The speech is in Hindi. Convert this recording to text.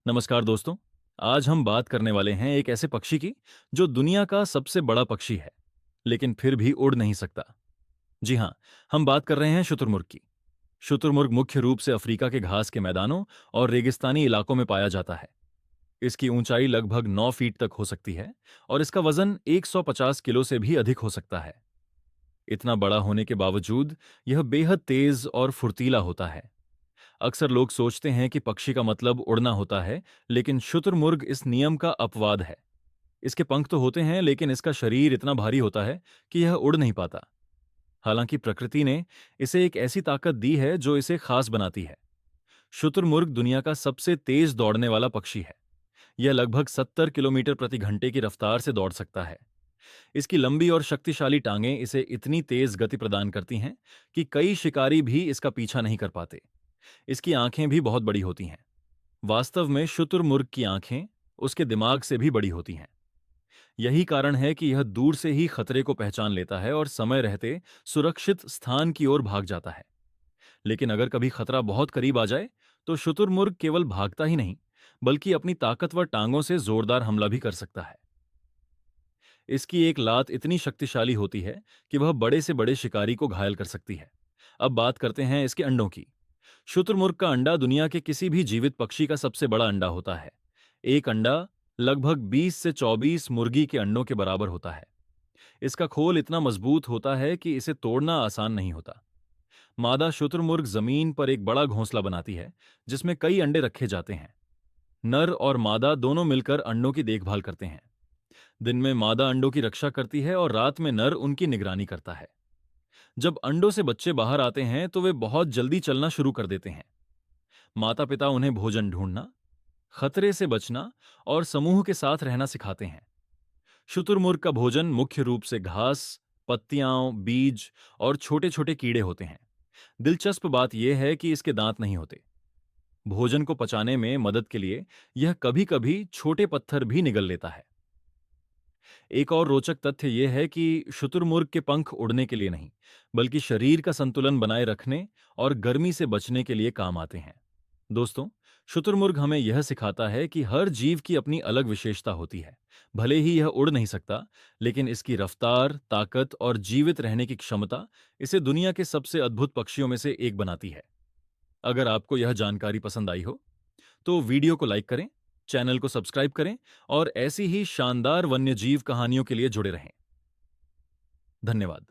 नमस्कार दोस्तों। आज हम बात करने वाले हैं एक ऐसे पक्षी की जो दुनिया का सबसे बड़ा पक्षी है, लेकिन फिर भी उड़ नहीं सकता। जी हाँ, हम बात कर रहे हैं शुतुरमुर्ग की। शुतुरमुर्ग मुख्य रूप से अफ्रीका के घास के मैदानों और रेगिस्तानी इलाकों में पाया जाता है। इसकी ऊंचाई लगभग 9 फीट तक हो सकती है और इसका वजन 150 किलो से भी अधिक हो सकता है। इतना बड़ा होने के बावजूद यह बेहद तेज और फुर्तीला होता है। अक्सर लोग सोचते हैं कि पक्षी का मतलब उड़ना होता है, लेकिन शुतुरमुर्ग इस नियम का अपवाद है। इसके पंख तो होते हैं, लेकिन इसका शरीर इतना भारी होता है कि यह उड़ नहीं पाता। हालांकि प्रकृति ने इसे एक ऐसी ताकत दी है जो इसे खास बनाती है। शुतुरमुर्ग दुनिया का सबसे तेज दौड़ने वाला पक्षी है। यह लगभग 70 किलोमीटर प्रति घंटे की रफ्तार से दौड़ सकता है। इसकी लंबी और शक्तिशाली टांगें इसे इतनी तेज गति प्रदान करती हैं कि कई शिकारी भी इसका पीछा नहीं कर पाते। इसकी आंखें भी बहुत बड़ी होती हैं। वास्तव में शुतुरमुर्ग की आंखें उसके दिमाग से भी बड़ी होती हैं। यही कारण है कि यह दूर से ही खतरे को पहचान लेता है और समय रहते सुरक्षित स्थान की ओर भाग जाता है। लेकिन अगर कभी खतरा बहुत करीब आ जाए, तो शुतुरमुर्ग केवल भागता ही नहीं, बल्कि अपनी ताकतवर टांगों से जोरदार हमला भी कर सकता है। इसकी एक लात इतनी शक्तिशाली होती है कि वह बड़े से बड़े शिकारी को घायल कर सकती है। अब बात करते हैं इसके अंडों की। शुतुरमुर्ग का अंडा दुनिया के किसी भी जीवित पक्षी का सबसे बड़ा अंडा होता है। एक अंडा लगभग 20 से 24 मुर्गी के अंडों के बराबर होता है। इसका खोल इतना मजबूत होता है कि इसे तोड़ना आसान नहीं होता। मादा शुतुरमुर्ग जमीन पर एक बड़ा घोंसला बनाती है, जिसमें कई अंडे रखे जाते हैं। नर और मादा दोनों मिलकर अंडों की देखभाल करते हैं। दिन में मादा अंडों की रक्षा करती है और रात में नर उनकी निगरानी करता है। जब अंडों से बच्चे बाहर आते हैं तो वे बहुत जल्दी चलना शुरू कर देते हैं। माता पिता उन्हें भोजन ढूंढना, खतरे से बचना और समूह के साथ रहना सिखाते हैं। शुतुरमुर्ग का भोजन मुख्य रूप से घास, पत्तियां, बीज और छोटे छोटे कीड़े होते हैं। दिलचस्प बात यह है कि इसके दांत नहीं होते। भोजन को पचाने में मदद के लिए यह कभी कभी छोटे पत्थर भी निगल लेता है। एक और रोचक तथ्य यह है कि शुतुरमुर्ग के पंख उड़ने के लिए नहीं, बल्कि शरीर का संतुलन बनाए रखने और गर्मी से बचने के लिए काम आते हैं। दोस्तों, शुतुरमुर्ग हमें यह सिखाता है कि हर जीव की अपनी अलग विशेषता होती है। भले ही यह उड़ नहीं सकता, लेकिन इसकी रफ्तार, ताकत और जीवित रहने की क्षमता इसे दुनिया के सबसे अद्भुत पक्षियों में से एक बनाती है। अगर आपको यह जानकारी पसंद आई हो, तो वीडियो को लाइक करें, चैनल को सब्सक्राइब करें और ऐसी ही शानदार वन्यजीव कहानियों के लिए जुड़े रहें। धन्यवाद।